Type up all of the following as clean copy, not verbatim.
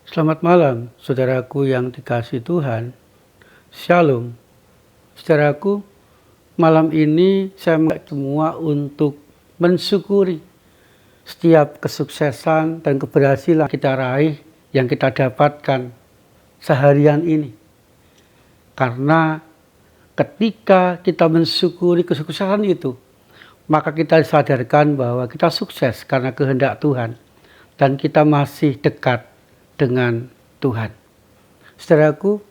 Selamat malam, saudaraku yang dikasihi Tuhan. Shalom. Saudaraku, malam ini saya mengajak semua untuk mensyukuri setiap kesuksesan dan keberhasilan kita raih yang kita dapatkan seharian ini. Karena ketika kita mensyukuri kesuksesan itu, maka kita disadarkan bahwa kita sukses karena kehendak Tuhan dan kita masih dekat dengan Tuhan. Saudaraku,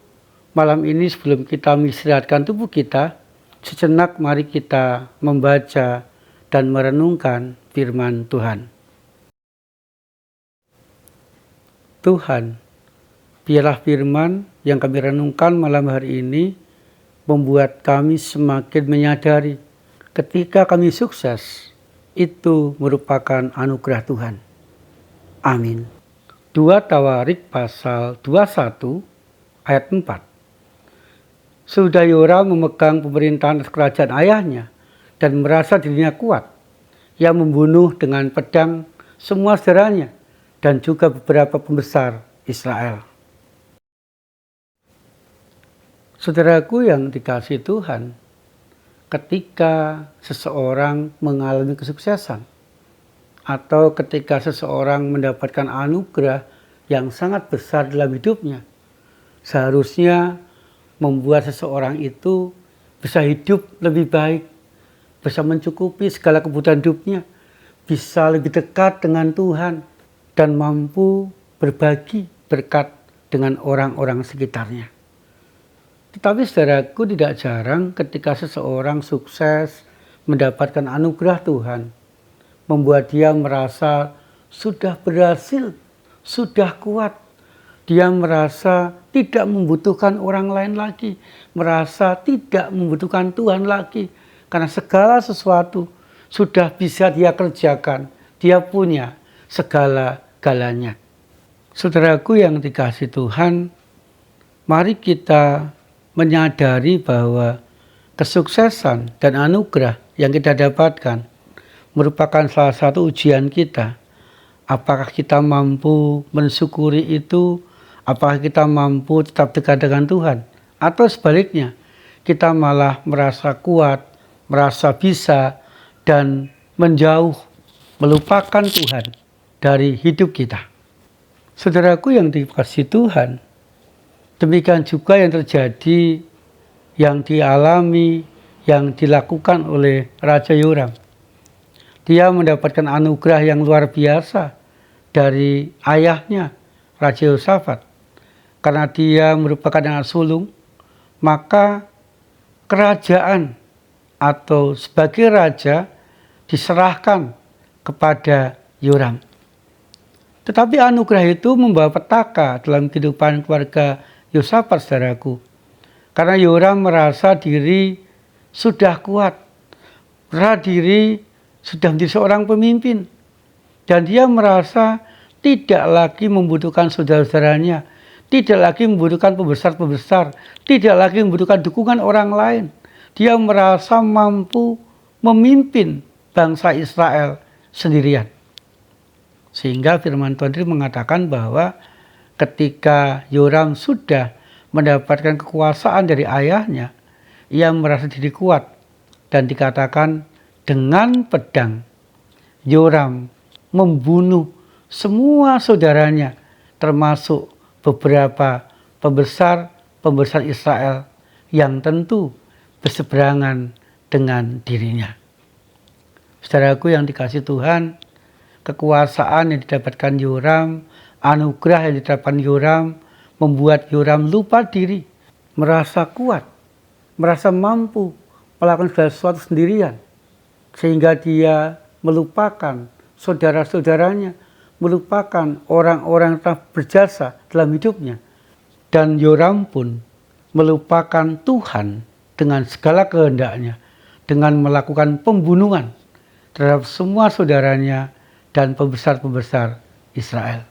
malam ini sebelum kita mengistirahatkan tubuh kita, sejenak mari kita membaca dan merenungkan firman Tuhan. Tuhan, biarlah firman yang kami renungkan malam hari ini membuat kami semakin menyadari ketika kami sukses, itu merupakan anugerah Tuhan. Amin. 2 Tawarik pasal 21 ayat 4. Sudah Yoram memegang pemerintahan atas kerajaan ayahnya dan merasa dirinya kuat. Ia membunuh dengan pedang semua saudaranya dan juga beberapa pembesar Israel. Saudaraku yang dikasihi Tuhan, ketika seseorang mengalami kesuksesan atau ketika seseorang mendapatkan anugerah yang sangat besar dalam hidupnya, seharusnya membuat seseorang itu bisa hidup lebih baik, bisa mencukupi segala kebutuhan hidupnya, bisa lebih dekat dengan Tuhan, dan mampu berbagi berkat dengan orang-orang sekitarnya. Tetapi saudaraku, tidak jarang ketika seseorang sukses mendapatkan anugerah Tuhan, membuat dia merasa sudah berhasil, sudah kuat. Dia merasa tidak membutuhkan orang lain lagi, merasa tidak membutuhkan Tuhan lagi, karena segala sesuatu sudah bisa dia kerjakan, dia punya segala-galanya. Saudaraku yang dikasihi Tuhan, mari kita menyadari bahwa kesuksesan dan anugerah yang kita dapatkan merupakan salah satu ujian kita. Apakah kita mampu mensyukuri itu? Apakah kita mampu tetap dekat dengan Tuhan? Atau sebaliknya, kita malah merasa kuat, merasa bisa, dan menjauh, melupakan Tuhan dari hidup kita. Saudaraku yang dikasihi Tuhan, demikian juga yang terjadi, yang dialami, yang dilakukan oleh Raja Yoram. Dia mendapatkan anugerah yang luar biasa dari ayahnya, Raja Yosafat. Karena dia merupakan anak sulung, maka kerajaan atau sebagai raja diserahkan kepada Yoram. Tetapi anugerah itu membawa petaka dalam kehidupan keluarga Yosafat, saudaraku. Karena Yoram merasa diri sudah kuat, merasa diri sudah menjadi seorang pemimpin, dan dia merasa tidak lagi membutuhkan saudara-saudaranya, tidak lagi membutuhkan pembesar-pembesar, tidak lagi membutuhkan dukungan orang lain. Dia merasa mampu memimpin bangsa Israel sendirian. Sehingga firman Tuhan mengatakan bahwa ketika Yoram sudah mendapatkan kekuasaan dari ayahnya, ia merasa diri kuat, dan dikatakan dengan pedang Yoram membunuh semua saudaranya, termasuk beberapa pembesar Israel yang tentu berseberangan dengan dirinya. Saudaraku yang dikasihi Tuhan, kekuasaan yang didapatkan Yoram, anugerah yang didapatkan Yoram, membuat Yoram lupa diri, merasa kuat, merasa mampu melakukan segala sesuatu sendirian, sehingga dia melupakan saudara-saudaranya, melupakan orang-orang yang telah berjasa dalam hidupnya. Dan Yoram pun melupakan Tuhan dengan segala kehendaknya, dengan melakukan pembunuhan terhadap semua saudaranya dan pembesar-pembesar Israel.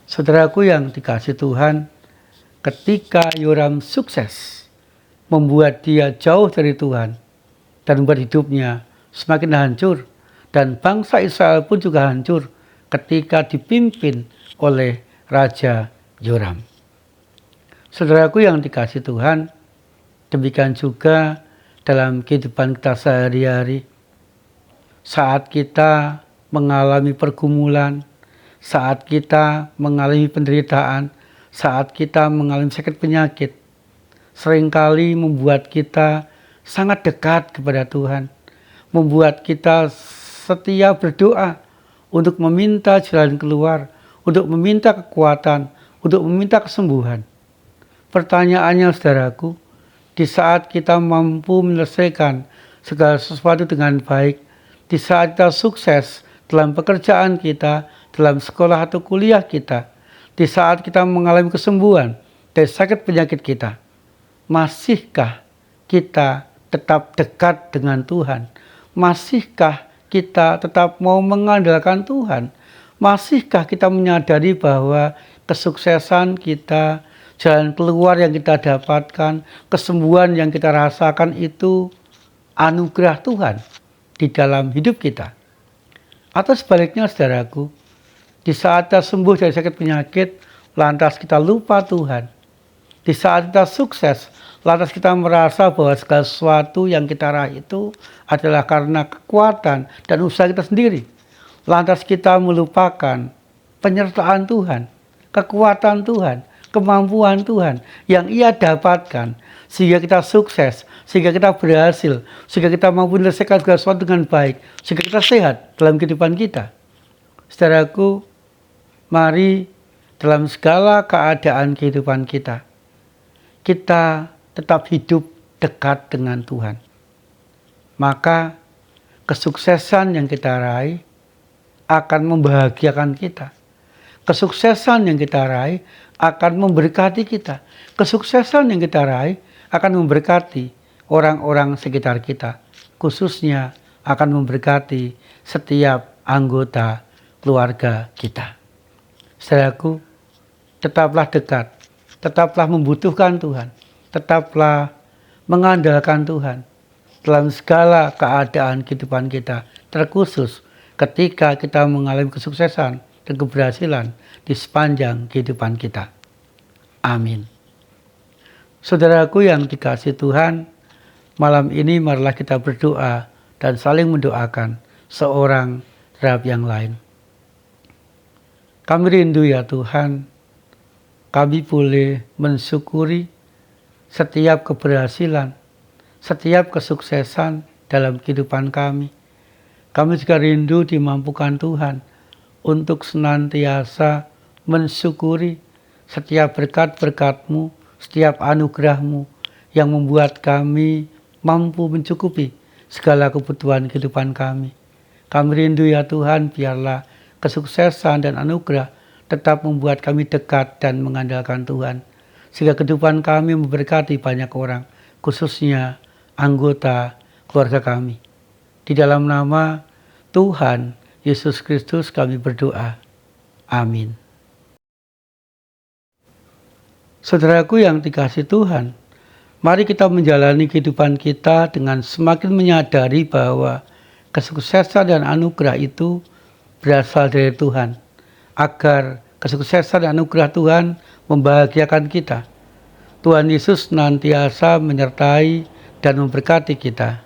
Saudaraku yang dikasihi Tuhan, ketika Yoram sukses membuat dia jauh dari Tuhan dan membuat hidupnya semakin hancur, dan bangsa Israel pun juga hancur ketika dipimpin oleh Raja Yoram. Saudaraku yang dikasihi Tuhan, demikian juga dalam kehidupan kita sehari-hari. Saat kita mengalami pergumulan, saat kita mengalami penderitaan, saat kita mengalami sakit penyakit, seringkali membuat kita sangat dekat kepada Tuhan, membuat kita setia berdoa untuk meminta jalan keluar, untuk meminta kekuatan, untuk meminta kesembuhan. Pertanyaannya saudaraku, di saat kita mampu menyelesaikan segala sesuatu dengan baik, di saat kita sukses dalam pekerjaan kita, dalam sekolah atau kuliah kita, di saat kita mengalami kesembuhan dari sakit penyakit kita, masihkah kita tetap dekat dengan Tuhan? Masihkah kita tetap mau mengandalkan Tuhan? Masihkah kita menyadari bahwa kesuksesan kita, jalan keluar yang kita dapatkan, kesembuhan yang kita rasakan itu anugerah Tuhan di dalam hidup kita? Atau sebaliknya saudaraku, di saat kita sembuh dari sakit penyakit, lantas kita lupa Tuhan. Di saat kita sukses, lantas kita merasa bahwa segala sesuatu yang kita raih itu adalah karena kekuatan dan usaha kita sendiri. Lantas kita melupakan penyertaan Tuhan, kekuatan Tuhan, kemampuan Tuhan yang Ia dapatkan, sehingga kita sukses, sehingga kita berhasil, sehingga kita mampu menyelesaikan segala sesuatu dengan baik, sehingga kita sehat dalam kehidupan kita. Saudaraku, mari dalam segala keadaan kehidupan kita, kita tetap hidup dekat dengan Tuhan. Maka kesuksesan yang kita raih akan membahagiakan kita. Kesuksesan yang kita raih akan memberkati kita. Kesuksesan yang kita raih akan memberkati orang-orang sekitar kita. Khususnya akan memberkati setiap anggota keluarga kita. Saudaraku, tetaplah dekat, tetaplah membutuhkan Tuhan, tetaplah mengandalkan Tuhan dalam segala keadaan kehidupan kita, terkhusus ketika kita mengalami kesuksesan dan keberhasilan di sepanjang kehidupan kita. Amin. Saudaraku yang dikasihi Tuhan, malam ini marilah kita berdoa dan saling mendoakan seorang terhadap yang lain. Kami rindu ya Tuhan, kami boleh mensyukuri setiap keberhasilan, setiap kesuksesan dalam kehidupan kami. Kami juga rindu dimampukan Tuhan untuk senantiasa mensyukuri setiap berkat-berkat-Mu, setiap anugerah-Mu yang membuat kami mampu mencukupi segala kebutuhan kehidupan kami. Kami rindu ya Tuhan, biarlah kesuksesan dan anugerah tetap membuat kami dekat dan mengandalkan Tuhan, sehingga kehidupan kami memberkati banyak orang, khususnya anggota keluarga kami. Di dalam nama Tuhan Yesus Kristus kami berdoa. Amin. Saudaraku yang dikasihi Tuhan, mari kita menjalani kehidupan kita dengan semakin menyadari bahwa kesuksesan dan anugerah itu berasal dari Tuhan, agar kesuksesan dan anugerah Tuhan membahagiakan kita. Tuhan Yesus senantiasa menyertai dan memberkati kita.